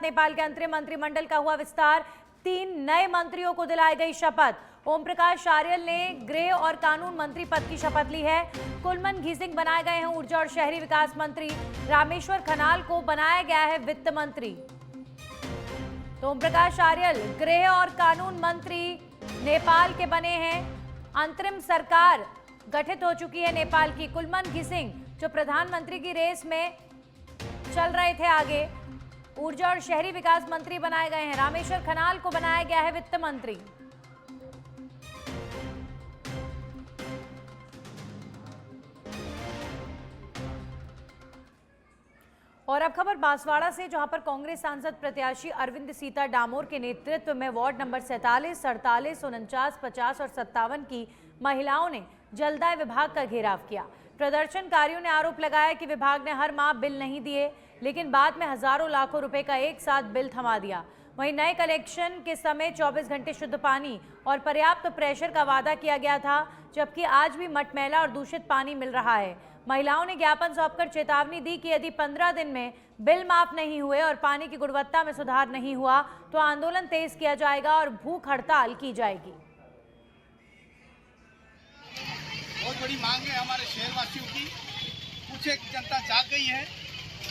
नेपाल के अंतरिम मंत्रिमंडल का हुआ विस्तार। 3 नए मंत्रियों को दिलाई गई शपथ। ओम प्रकाश आर्यल ने गृह और कानून मंत्री पद की शपथ ली है। कुलमन घिसिंग बनाए गए हैं ऊर्जा और शहरी विकास मंत्री। रामेश्वर खनाल को बनाया गया है वित्त मंत्री। तो ओम प्रकाश आर्यल गृह और कानून मंत्री नेपाल के बने हैं। अंतरिम सरकार गठित हो चुकी है नेपाल की। कुलमन घिसिंग जो प्रधानमंत्री की रेस में चल रहे थे आगे, ऊर्जा और शहरी विकास मंत्री बनाए गए हैं। रामेश्वर खनाल को बनाया गया है वित्त मंत्री। और अब खबर बांसवाड़ा से, जहां पर कांग्रेस सांसद प्रत्याशी अरविंद सीता डामोर के नेतृत्व में वार्ड नंबर 47, 48, 49, 50 और 57 की महिलाओं ने जलदाय विभाग का घेराव किया। प्रदर्शनकारियों ने आरोप लगाया कि विभाग ने हर माह बिल नहीं दिए, लेकिन बाद में हजारों लाखों रुपए का एक साथ बिल थमा दिया। वहीं नए कलेक्शन के समय 24 घंटे शुद्ध पानी और पर्याप्त प्रेशर का वादा किया गया था, जबकि आज भी मटमैला और दूषित पानी मिल रहा है। महिलाओं ने ज्ञापन सौंपकर चेतावनी दी कि यदि 15 दिन में बिल माफ नहीं हुए और पानी की गुणवत्ता में सुधार नहीं हुआ तो आंदोलन तेज किया जाएगा और भूख हड़ताल की जाएगी। बहुत बड़ी मांग है हमारे शहरवासियों की। कुछ एक जनता जाग गई है।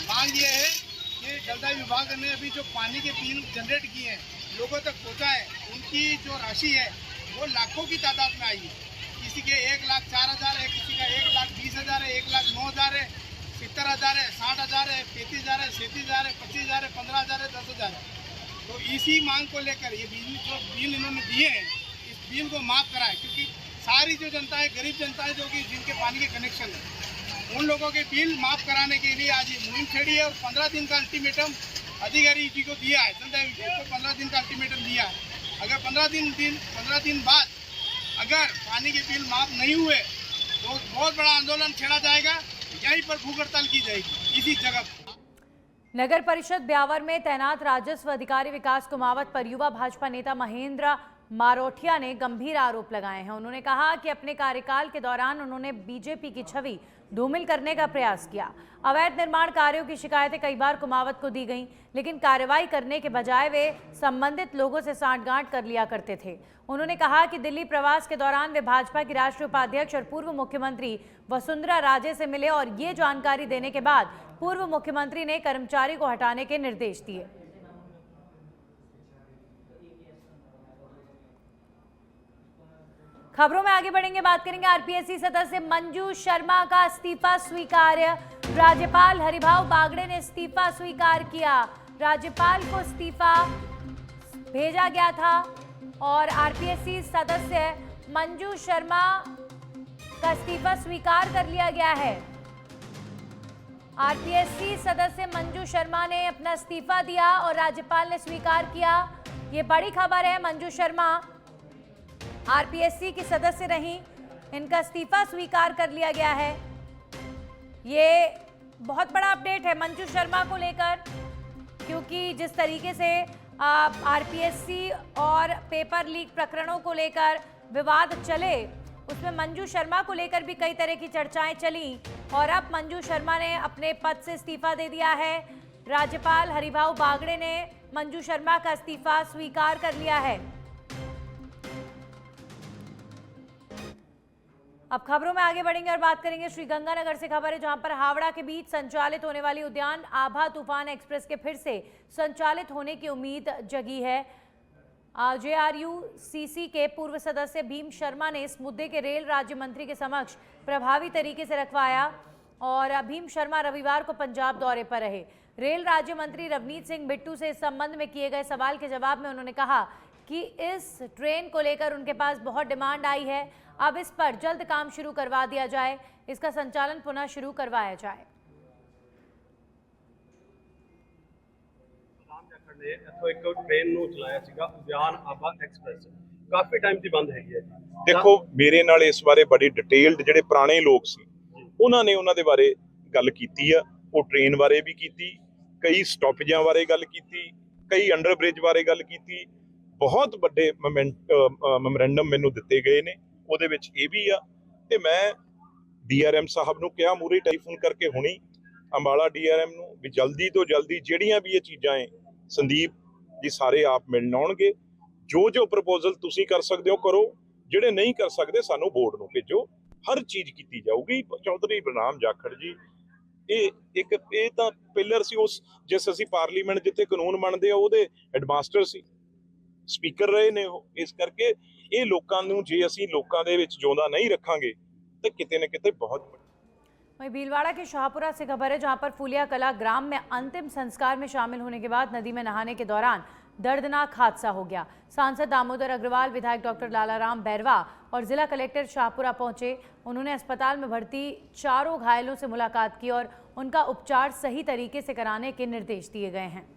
मांग ये है कि जलदाय विभाग ने अभी जो पानी के बिल जनरेट किए हैं लोगों तक पहुंचाए, उनकी जो राशि है वो लाखों की तादाद में आई है। किसी के 1,04,000 है, किसी का 1,20,000 है, 1,09,000 है, 70,000 है, 60,000 है, 35,000 है, 37,000 है, 25,000 है, 15,000 है, 10,000 है। तो इसी मांग को लेकर ये बिल इन्होंने दिए हैं, इस बिल को माफ कराएं, क्योंकि सारी जो जनता है, गरीब जनता है, जो कि जिनके पानी के कनेक्शन है, उन लोगों के बिल माफ कराने के लिए आज ये मुहिम छेड़ी है। और 15 दिन का अल्टीमेटम अधिकारी जी को दिया है, जलदाय विभाग को 15 दिन का अल्टीमेटम दिया है। अगर 15 दिन बाद अगर पानी के बिल माफ नहीं हुए तो बहुत बड़ा आंदोलन छेड़ा जाएगा। यहीं पर भूख हड़ताल की जाएगी इसी जगह पर। नगर परिषद ब्यावर में तैनात राजस्व अधिकारी विकास कुमावत पर युवा भाजपा नेता महेंद्र मारोठिया ने गंभीर आरोप लगाए हैं। उन्होंने कहा कि अपने कार्यकाल के दौरान उन्होंने बीजेपी की छवि धूमिल करने का प्रयास किया। अवैध निर्माण कार्यों की शिकायतें कई बार कुमावत को दी गईं, लेकिन कार्रवाई करने के बजाय वे संबंधित लोगों से सांठगांठ कर लिया करते थे। उन्होंने कहा कि दिल्ली प्रवास के दौरान वे भाजपा की राष्ट्रीय उपाध्यक्ष और पूर्व मुख्यमंत्री वसुंधरा राजे से मिले और ये जानकारी देने के बाद पूर्व मुख्यमंत्री ने कर्मचारी को हटाने के निर्देश दिए। खबरों में आगे बढ़ेंगे, बात करेंगे आरपीएससी सदस्य मंजू शर्मा का इस्तीफा स्वीकार्य। राज्यपाल हरिभाऊ बागड़े ने इस्तीफा स्वीकार किया। राज्यपाल को इस्तीफा भेजा गया था और आरपीएससी सदस्य मंजू शर्मा का इस्तीफा स्वीकार कर लिया गया है। आरपीएससी सदस्य मंजू शर्मा ने अपना इस्तीफा दिया और राज्यपाल ने स्वीकार किया। ये बड़ी खबर है। मंजू शर्मा आरपीएससी की सदस्य रहीं, इनका इस्तीफा स्वीकार कर लिया गया है। ये बहुत बड़ा अपडेट है मंजू शर्मा को लेकर, क्योंकि जिस तरीके से आरपीएससी और पेपर लीक प्रकरणों को लेकर विवाद चले, उसमें मंजू शर्मा को लेकर भी कई तरह की चर्चाएं चली और अब मंजू शर्मा ने अपने पद से इस्तीफा दे दिया है। राज्यपाल हरिभाऊ बागड़े ने मंजू शर्मा का इस्तीफा स्वीकार कर लिया है। अब खबरों में आगे बढ़ेंगे और बात करेंगे श्रीगंगानगर से। खबर है जहां पर हावड़ा के बीच संचालित होने वाली उद्यान आभा तूफान एक्सप्रेस के फिर से संचालित होने की उम्मीद जगी है। जेआरयूसीसी के पूर्व सदस्य भीम शर्मा ने इस मुद्दे के रेल राज्य मंत्री के समक्ष प्रभावी तरीके से रखवाया और भीम शर्मा रविवार को पंजाब दौरे पर रहे। रेल राज्य मंत्री रवनीत सिंह बिट्टू से इस संबंध में किए गए सवाल के जवाब में उन्होंने कहा कि इस ट्रेन को लेकर उनके पास बहुत डिमांड आई है, अब इस पर जल्द काम शुरू करवा दिया जाए, इसका संचालन पुनः शुरू करवाया जाए। काफी टाइम दी बंद है। देखो मेरे नाल इस बारे बड़ी डिटेल्ड ਜਿਹੜੇ ਪੁਰਾਣੇ ਲੋਕ ਸੀ ਉਹਨਾਂ ਨੇ ਉਹਨਾਂ ਦੇ ਬਾਰੇ ਗੱਲ ਕੀਤੀ ਆ। ਉਹ ਟ੍ਰੇਨ ਬਾਰੇ ਵੀ ਕੀਤੀ, ਕਈ ਸਟਾਪੇਜਾਂ ਬਾਰੇ ਗੱਲ ਕੀਤੀ, ਕਈ ਅੰਡਰ ਬ੍ਰਿਜ ਬਾਰੇ ਗੱਲ ਕੀਤੀ। ਬਹੁਤ ਵੱਡੇ ਮੈਮੋਰੈਂਡਮ ਮੈਨੂੰ ਦਿੱਤੇ ਗਏ ਨੇ, ਉਹਦੇ ਵਿੱਚ ਇਹ ਵੀ ਆ। ਤੇ ਮੈਂ ਡੀਆਰਐਮ ਸਾਹਿਬ ਨੂੰ ਕਿਹਾ ਮੂਰੇ ਟੈਲੀਫੋਨ ਕਰਕੇ ਹੁਣੀ ਅੰਬਾਲਾ ਡੀਆਰਐਮ ਨੂੰ ਵੀ ਜਲਦੀ ਤੋਂ ਜਲਦੀ ਜਿਹੜੀਆਂ ਵੀ ਇਹ ਚੀਜ਼ਾਂ ਹੈ ਸੰਦੀਪ ਜੀ ਸਾਰੇ ਆਪ ਮਿਲਣ ਆਉਣਗੇ। ਜੋ ਪ੍ਰਪੋਜ਼ਲ ਤੁਸੀਂ ਕਰ ਸਕਦੇ ਹੋ ਕਰੋ, ਜਿਹੜੇ ਨਹੀਂ ਕਰ ਸਕਦੇ ਸਾਨੂੰ ਬੋਰਡ ਨੂੰ ਭੇਜੋ, ਹਰ ਚੀਜ਼ ਕੀਤੀ ਜਾਊਗੀ। ਚੌਧਰੀ ਬਲਰਾਮ ਜਾਖੜ ਜੀ ਇਹ ਤਾਂ ਪਿਲਰ ਸੀ ਉਸ, ਜਿਸ ਅਸੀਂ ਪਾਰਲੀਮੈਂਟ ਜਿੱਥੇ ਕਾਨੂੰਨ ਬਣਦੇ ਆ ਉਹਦੇ ਹੈਡਮਾਸਟਰ ਸੀ, ਸਪੀਕਰ ਰਹੇ ਨੇ ਉਹ। ਇਸ ਕਰਕੇ ਇਹ ਲੋਕਾਂ ਨੂੰ ਜੇ ਅਸੀਂ ਲੋਕਾਂ ਦੇ ਵਿੱਚ ਜਿਉਂਦਾ ਨਹੀਂ ਰੱਖਾਂਗੇ ਤਾਂ ਕਿਤੇ ਨਾ किते बहुत। वहीं भीलवाड़ा के शाहपुरा से खबर है, जहां पर फुलिया कला ग्राम में अंतिम संस्कार में शामिल होने के बाद नदी में नहाने के दौरान दर्दनाक हादसा हो गया। सांसद दामोदर अग्रवाल, विधायक डॉक्टर लालाराम बैरवा और जिला कलेक्टर शाहपुरा पहुंचे। उन्होंने अस्पताल में भर्ती 4 घायलों से मुलाकात की और उनका उपचार सही तरीके से कराने के निर्देश दिए गए हैं।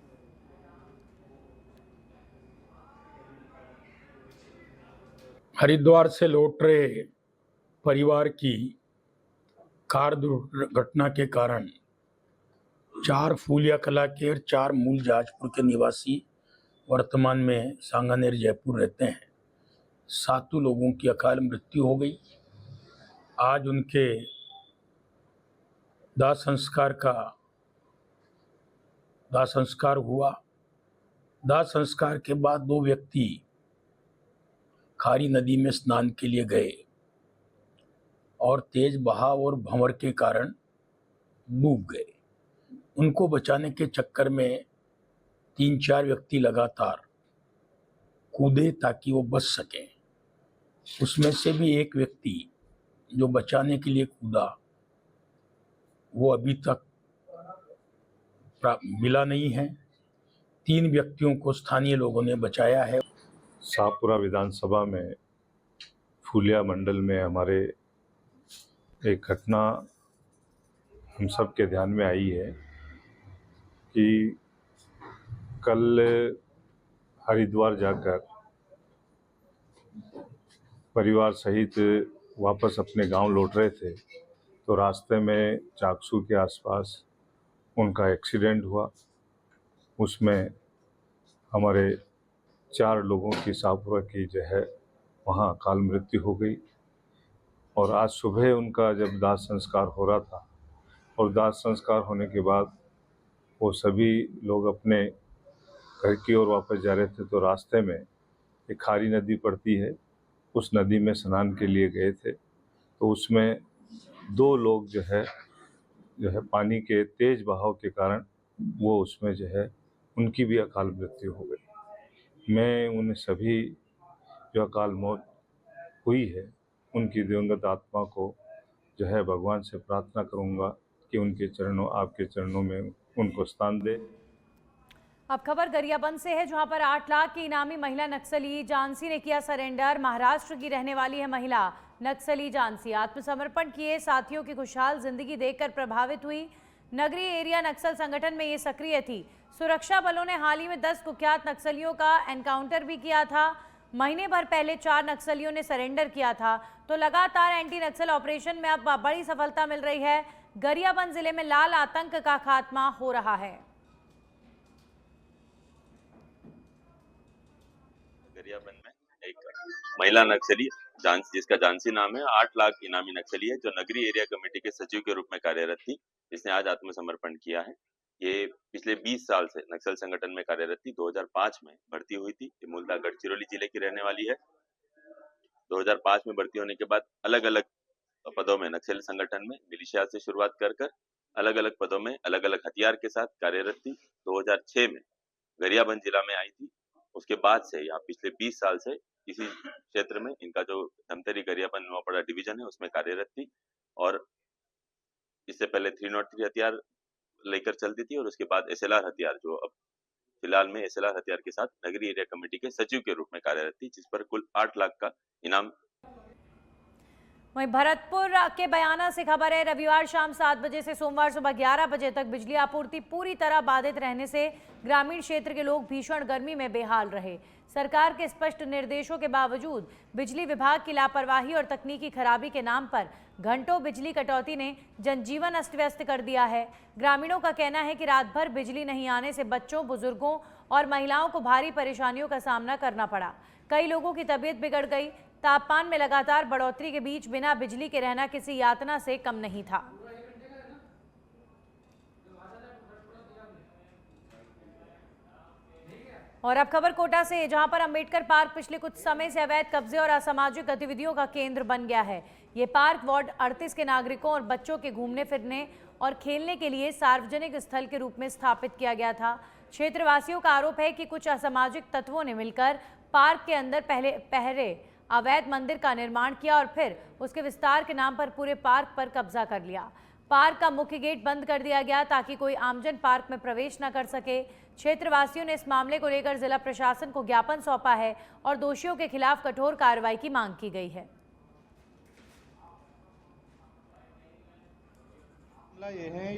हरिद्वार से लौट रहे परिवार की कार दुर्घटना के कारण 4 फूलिया कला के और 4 मूल जहाजपुर के निवासी वर्तमान में सांगानेर जयपुर रहते हैं। 7 लोगों की अकाल मृत्यु हो गई। आज उनके दाह संस्कार हुआ। दाह संस्कार के बाद 2 व्यक्ति खारी नदी में स्नान के लिए गए और तेज बहाव और भंवर के कारण डूब गए। उनको बचाने के चक्कर में 3-4 व्यक्ति लगातार कूदे ताकि वो बच सकें। उसमें से भी एक व्यक्ति जो बचाने के लिए कूदा वो अभी तक मिला नहीं है। 3 व्यक्तियों को स्थानीय लोगों ने बचाया है। शाहपुरा विधानसभा में फूलिया मंडल में हमारे एक घटना हम सब के ध्यान में आई है कि कल हरिद्वार जाकर परिवार सहित वापस अपने गांव लौट रहे थे, तो रास्ते में चाकसू के आसपास उनका एक्सीडेंट हुआ। उसमें हमारे 4 लोगों की शाहपुरा की जो है वहाँ अकाल मृत्यु हो गई। और आज सुबह उनका जब दाह संस्कार हो रहा था और दाह संस्कार होने के बाद वो सभी लोग अपने घर की ओर वापस जा रहे थे, तो रास्ते में एक खारी नदी पड़ती है, उस नदी में स्नान के लिए गए थे। तो उसमें 2 लोग जो है पानी के तेज बहाव के कारण वो उसमें जो है उनकी भी अकाल मृत्यु हो गई। मैं उन सभी जो अकाल मौत हुई है उनकी दिवंगत आत्मा को जो है भगवान से प्रार्थना करूंगा कि उनके चरणों, आपके चरणों में उनको स्थान दे। अब खबर गरियाबंद से है, जहां पर 8 लाख की इनामी महिला नक्सली जानसी ने किया सरेंडर। महाराष्ट्र की रहने वाली है महिला नक्सली जानसी। आत्मसमर्पण किए साथियों की खुशहाल जिंदगी देखकर प्रभावित हुई। नगरी एरिया नक्सल संगठन में ये सक्रिय थी। सुरक्षा बलों ने हाल ही में 10 कुख्यात नक्सलियों का एनकाउंटर भी किया था। महीने भर पहले 4 नक्सलियों ने सरेंडर किया था। तो लगातार एंटी नक्सल ऑपरेशन में अब बड़ी सफलता मिल रही है। गरियाबंद जिले में लाल आतंक का खात्मा हो रहा है। गरियाबंद में एक महिला नक्सली जिसका जानसी नाम है, 8 लाख इनामी नक्सली है, जो नगरी एरिया कमेटी के सचिव के रूप में कार्यरत थी, जिसने आज आत्मसमर्पण किया है। ये पिछले 20 साल से नक्सल संगठन में कार्यरत थी। 2005 में भर्ती हुई थी। ये मूलतः गढ़चिरौली जिले की रहने वाली है। 2005 में भर्ती होने के बाद अलग अलग पदों में नक्सल संगठन में मिलिशिया से शुरुआत कर अलग अलग पदों में अलग अलग हथियार के साथ कार्यरत थी। 2006 में गरियाबंद जिला में आई थी। उसके बाद से यहाँ पिछले 20 साल से इसी क्षेत्र में इनका जो धमतरी गरियाबंद नवापड़ा डिवीजन है उसमें कार्यरत थी। और इससे पहले 303 हथियार लेकर चलती थी और उसके बाद SLR हथियार, जो अब फिलहाल में SLR हथियार के साथ नगरी एरिया कमेटी के सचिव के रूप में कार्यरत थी, जिस पर कुल 8 लाख का इनाम। वहीं भरतपुर के बयाना से खबर है, रविवार शाम 7 बजे से सोमवार सुबह 11 बजे तक बिजली आपूर्ति पूरी तरह बाधित रहने से ग्रामीण क्षेत्र के लोग भीषण गर्मी में बेहाल रहे। सरकार के स्पष्ट निर्देशों के बावजूद बिजली विभाग की लापरवाही और तकनीकी खराबी के नाम पर घंटों बिजली कटौती ने जनजीवन अस्त व्यस्त कर दिया है। ग्रामीणों का कहना है कि रात भर बिजली नहीं आने से बच्चों, बुजुर्गों और महिलाओं को भारी परेशानियों का सामना करना पड़ा। कई लोगों की तबीयत बिगड़ गई। तापमान में लगातार बढ़ोतरी के बीच बिना बिजली के रहना किसी यातना से कम नहीं था। और अब खबर कोटा से, जहां पर अंबेडकर पार्क पिछले कुछ समय से अवैध कब्जे और असामाजिक गतिविधियों का केंद्र बन गया है। ये पार्क वार्ड 38 के नागरिकों और बच्चों के घूमने फिरने और खेलने के लिए सार्वजनिक स्थल के रूप में स्थापित किया गया था। क्षेत्रवासियों का आरोप है कि कुछ असामाजिक तत्वों ने मिलकर पार्क के अंदर पहले अवैध मंदिर का निर्माण किया और फिर उसके विस्तार के नाम पर पूरे पार्क पर कब्जा कर लिया। पार्क का मुख्य गेट बंद कर दिया गया ताकि कोई आमजन पार्क में प्रवेश न कर सके। क्षेत्रवासियों ने इस मामले को लेकर जिला प्रशासन को ज्ञापन सौंपा है और दोषियों के खिलाफ कठोर कार्रवाई की मांग की गई है। ये है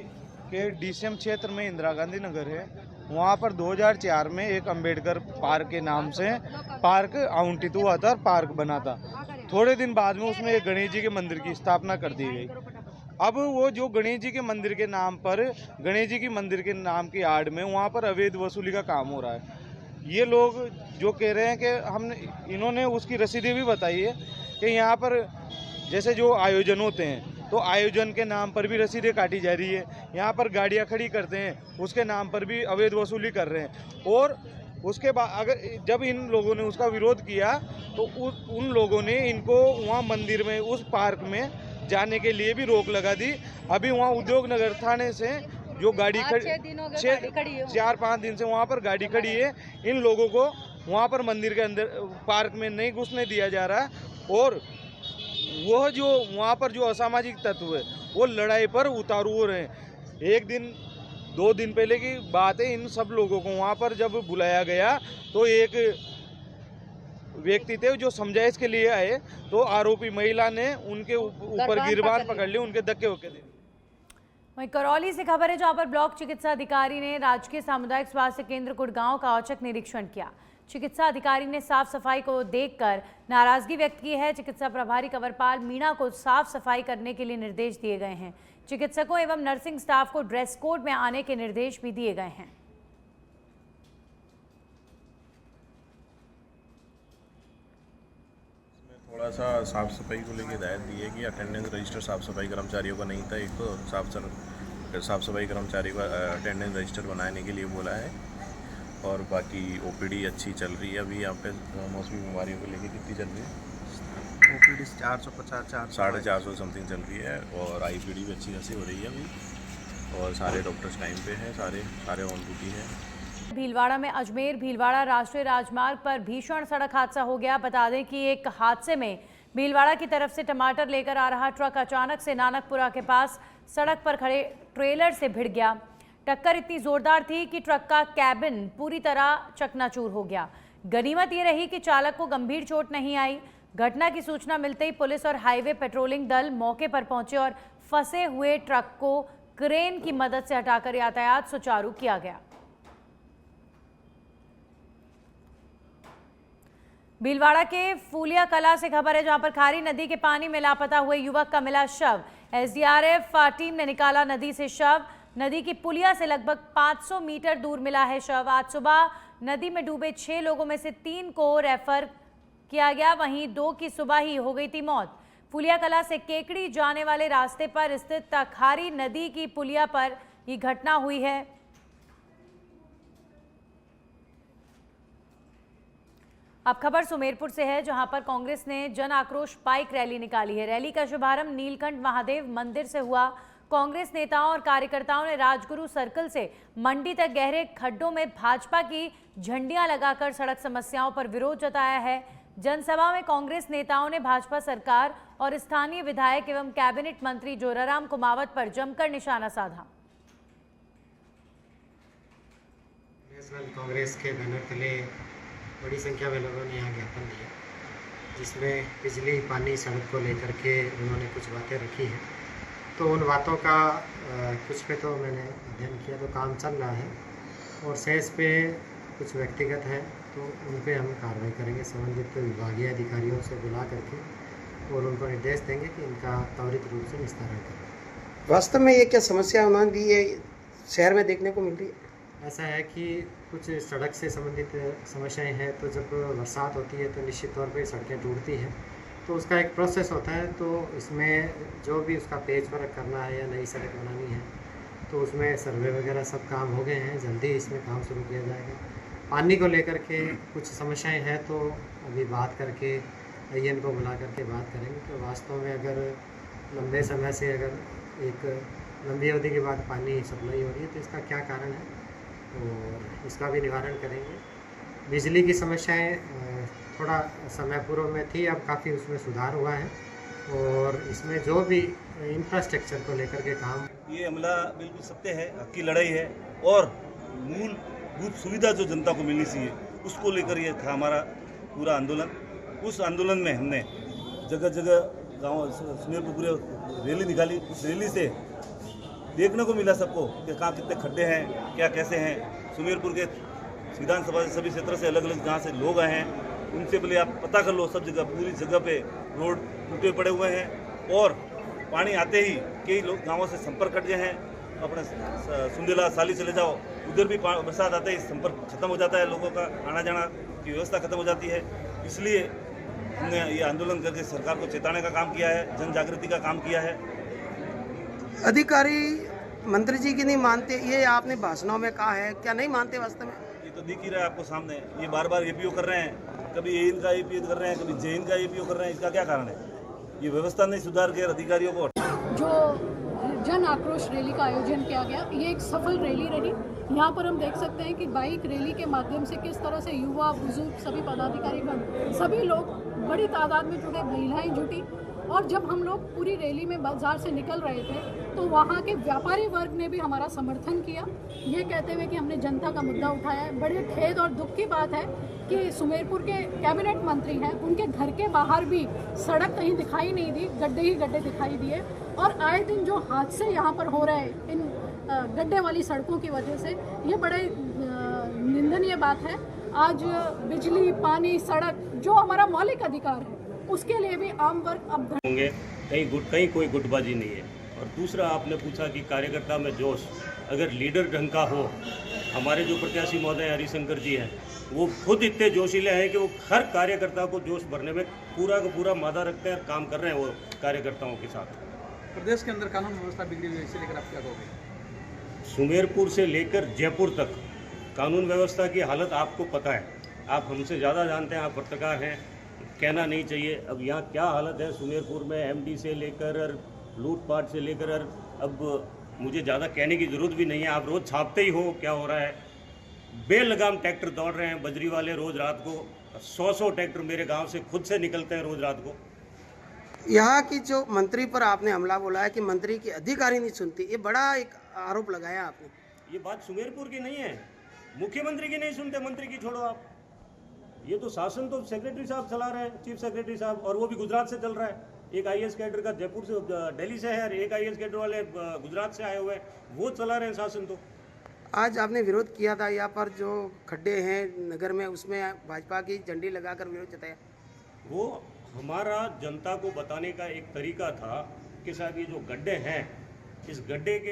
कि डीसीएम क्षेत्र में इंदिरा गांधी नगर है, वहाँ पर 2004 में एक अंबेडकर पार्क के नाम से पार्क आवंटित हुआ था और पार्क बना था। थोड़े दिन बाद में उसमें एक गणेश जी के मंदिर की स्थापना कर दी गई। अब वो जो गणेश जी के मंदिर के नाम पर, गणेश जी की मंदिर के नाम की आड़ में वहाँ पर अवैध वसूली का काम हो रहा है। ये लोग जो कह रहे हैं कि इन्होंने उसकी रसीदें भी बताई है कि यहाँ पर जैसे जो आयोजन होते हैं तो आयोजन के नाम पर भी रसीदें काटी जा रही है। यहाँ पर गाड़ियाँ खड़ी करते हैं उसके नाम पर भी अवैध वसूली कर रहे हैं। और उसके बाद अगर जब इन लोगों ने उसका विरोध किया तो उन लोगों ने इनको वहाँ मंदिर में, उस पार्क में जाने के लिए भी रोक लगा दी। अभी वहाँ उद्योग नगर थाने से जो गाड़ी खड़ी 4-5 दिन से वहाँ पर गाड़ी खड़ी है, इन लोगों को वहाँ पर मंदिर के अंदर पार्क में नहीं घुसने दिया जा रहा है। और वह जो वहाँ पर जो असामाजिक तत्व है वो लड़ाई पर उतारू हो रहे हैं। 1 दिन 2 दिन पहले की बात है, इन सब लोगों को वहाँ पर जब बुलाया गया तो एक व्यक्ति थे जो समझाइश के लिए आए तो आरोपी महिला ने उनके ऊपर गिरबान पकड़ लिए, उनके धक्के वक्के दे। वहीं करौली से खबर है, जहां पर ब्लॉक चिकित्सा अधिकारी ने राजकीय सामुदायिक स्वास्थ्य केंद्र कुड़गांव का औचक निरीक्षण किया। चिकित्सा अधिकारी ने साफ सफाई को देखकर नाराजगी व्यक्त की है। चिकित्सा प्रभारी कंवरपाल मीणा को साफ सफाई करने के लिए निर्देश दिए गए हैं। चिकित्सकों एवं नर्सिंग स्टाफ को ड्रेस कोड में आने के निर्देश भी दिए गए हैं। थोड़ा सा साफ़ सफाई को लेकर हिदायत दी है कि अटेंडेंस रजिस्टर साफ़ सफाई कर्मचारियों का नहीं था, एक तो साफ़ सफाई कर्मचारी का अटेंडेंस रजिस्टर बनाने के लिए बोला है। और बाकी ओपीडी अच्छी चल रही है। अभी यहाँ पे मौसमी बीमारियों को लेकर कितनी चल रही है? ओपीडी 450 450 समथिंग चल रही है। और आईपीडी भी अच्छी खासी हो रही है अभी। और सारे डॉक्टर्स टाइम पे हैं, सारे ऑन ड्यूटी हैं। भीलवाड़ा में अजमेर भीलवाड़ा राष्ट्रीय राजमार्ग पर भीषण सड़क हादसा हो गया। बता दें कि एक हादसे में भीलवाड़ा की तरफ से टमाटर लेकर आ रहा ट्रक अचानक से नानकपुरा के पास सड़क पर खड़े ट्रेलर से भिड़ गया। टक्कर इतनी जोरदार थी कि ट्रक का कैबिन पूरी तरह चकनाचूर हो गया। गनीमत ये रही कि चालक को गंभीर चोट नहीं आई। घटना की सूचना मिलते ही पुलिस और हाईवे पेट्रोलिंग दल मौके पर पहुंचे और फंसे हुए ट्रक को क्रेन की मदद से हटाकर यातायात सुचारू किया गया। भीलवाड़ा के फूलिया कला से खबर है, जहां पर खारी नदी के पानी में लापता हुए युवक का मिला शव। एसडीआरएफ टीम ने निकाला नदी से शव। नदी की पुलिया से लगभग 500 मीटर दूर मिला है शव। आज सुबह नदी में डूबे 6 लोगों में से 3 को रेफर किया गया, वहीं 2 की सुबह ही हो गई थी मौत। फूलिया कला से केकड़ी जाने वाले रास्ते पर स्थित खारी नदी की पुलिया पर यह घटना हुई है। अब खबर सुमेरपुर से है, जहां पर कांग्रेस ने जन आक्रोश बाइक रैली निकाली है। रैली का शुभारंभ नीलकंठ महादेव मंदिर से हुआ। कांग्रेस नेताओं और कार्यकर्ताओं ने राजगुरु सर्कल से मंडी तक गहरे खड्डों में भाजपा की झंडियां लगाकर सड़क समस्याओं पर विरोध जताया है। जनसभा में कांग्रेस नेताओं ने भाजपा सरकार और स्थानीय विधायक एवं कैबिनेट मंत्री जोराराम कुमावत पर जमकर निशाना साधा। कांग्रेस के बैनर तले बड़ी संख्या में लोगों ने यहाँ ज्ञापन दिया, जिसमें बिजली पानी सड़क को लेकर के उन्होंने कुछ बातें रखी हैं। तो उन बातों का कुछ पे तो मैंने अध्ययन किया, तो काम चल रहा है और शेष पे कुछ व्यक्तिगत है तो उन पे हम कार्रवाई करेंगे। संबंधित विभागीय अधिकारियों से बुला करके और उनको निर्देश देंगे कि इनका त्वरित रूप से निस्तारण करें। वास्तव में ये क्या समस्या उन्होंने दी है शहर में देखने को मिल रही है? ऐसा है कि कुछ सड़क से संबंधित समस्याएं हैं, तो जब बरसात होती है तो निश्चित तौर पे सड़कें टूटती हैं, तो उसका एक प्रोसेस होता है। तो इसमें जो भी उसका पेच वर्क करना है या नई सड़क बनानी है तो उसमें सर्वे वगैरह सब काम हो गए हैं। जल्दी इसमें काम शुरू किया जाएगा पानी को लेकर के कुछ समस्याएं हैं, तो अभी बात करके IN को बुला करके बात करेंगे। तो वास्तव में अगर लंबे समय से अगर एक लंबी अवधि के बाद पानी सप्लाई हो रही है तो इसका क्या कारण है और इसका भी निवारण करेंगे। बिजली की समस्याएं थोड़ा समय पूर्व में थी, अब काफ़ी उसमें सुधार हुआ है और इसमें जो भी इंफ्रास्ट्रक्चर को लेकर के काम, ये हमला बिल्कुल सत्य है, हक की लड़ाई है और मूलभूत सुविधा जो जनता को मिलनी चाहिए उसको लेकर ये था हमारा पूरा आंदोलन। उस आंदोलन में हमने जगह जगह गाँव सुमेरपुर पूरे रैली निकाली। उस रैली से देखने को मिला सबको कि कहाँ कितने खड्डे हैं, क्या कैसे हैं। सुमेरपुर के विधानसभा से सभी क्षेत्र से अलग अलग जहाँ से लोग आए हैं उनसे पहले आप पता कर लो, सब जगह पूरी जगह पे रोड टूटे पड़े हुए हैं और पानी आते ही कई लोग गाँवों से संपर्क कट गए हैं। अपने सुंदेला साली चले जाओ, उधर भी बरसात आते ही संपर्क खत्म हो जाता है, लोगों का आना जाना की व्यवस्था खत्म हो जाती है। इसलिए हमने ये आंदोलन करके सरकार को चेताने का काम किया है, जन जागृति का काम किया है। अधिकारी मंत्री जी की नहीं मानते, ये आपने भाषणों में कहा है, क्या नहीं मानते वास्तव में? ये तो दिख ही रहा है आपको सामने, ये बार बार APO कर रहे हैं, कभी AN का APO कर रहे हैं, कभी JN का APO कर रहे हैं। इसका क्या कारण है? ये व्यवस्था नहीं सुधार के अधिकारियों को। जो जन आक्रोश रैली का आयोजन किया गया, ये एक सफल रैली रही। यहाँ पर हम देख सकते हैं कि बाइक रैली के माध्यम से किस तरह से युवा, बुजुर्ग, सभी पदाधिकारीगण, सभी लोग बड़ी तादाद में जुटे, महिलाएं जुटी। और जब हम लोग पूरी रैली में बाजार से निकल रहे थे तो वहाँ के व्यापारी वर्ग ने भी हमारा समर्थन किया, ये कहते हुए कि हमने जनता का मुद्दा उठाया है। बड़े खेद और दुख की बात है कि सुमेरपुर के कैबिनेट मंत्री हैं, उनके घर के बाहर भी सड़क कहीं दिखाई नहीं दी, गड्ढे ही गड्ढे दिखाई दिए। और आए दिन जो हादसे यहाँ पर हो रहे हैं इन गड्ढे वाली सड़कों की वजह से, ये बड़े निंदनीय बात है। आज बिजली, पानी, सड़क जो हमारा मौलिक अधिकार है उसके लिए भी आम वर्ग अब होंगे। कहीं कोई गुटबाजी नहीं है। और दूसरा आपने पूछा कि कार्यकर्ता में जोश, अगर लीडर ढंग का हो, हमारे जो प्रत्याशी महोदय हरिशंकर जी हैं वो खुद इतने जोशीले हैं कि वो हर कार्यकर्ता को जोश भरने में पूरा का पूरा मादा रखते हैं और काम कर रहे हैं वो कार्यकर्ताओं के साथ। प्रदेश के अंदर कानून व्यवस्था बिगड़ी हुई है, इसे लेकर आप क्या कहोगे? सुमेरपुर से लेकर जयपुर तक कानून व्यवस्था की हालत आपको पता है, आप हमसे ज़्यादा जानते हैं, आप पत्रकार हैं, कहना नहीं चाहिए। अब यहाँ क्या हालत है सुमेरपुर में, MD से लेकर लूटपाट से लेकर, अब मुझे ज़्यादा कहने की ज़रूरत भी नहीं है, आप रोज़ छापते ही हो क्या हो रहा है। बेलगाम ट्रैक्टर दौड़ रहे हैं, बजरी वाले रोज़ रात को 100 ट्रैक्टर मेरे गांव से खुद से निकलते हैं रोज़ रात को। यहाँ की जो मंत्री पर आपने हमला बोला है कि मंत्री की अधिकारी नहीं सुनती, ये बड़ा एक आरोप लगाया आपने। ये बात सुमेरपुर की नहीं है, मुख्यमंत्री की नहीं सुनते, मंत्री की छोड़ो आप। ये तो शासन तो सेक्रेटरी साहब चला रहे हैं, चीफ सेक्रेटरी साहब, और वो भी गुजरात से चल रहा है। एक IAS कैडर का जयपुर से, दिल्ली से है, और एक IAS कैडर वाले गुजरात से आए हुए हैं, वो चला रहे हैं शासन। तो आज आपने विरोध किया था यहाँ पर जो खड्डे हैं नगर में, उसमें भाजपा की झंडी लगाकर विरोध जताया। वो हमारा जनता को बताने का एक तरीका था कि साहब ये जो गड्ढे हैं, इस गड्ढे के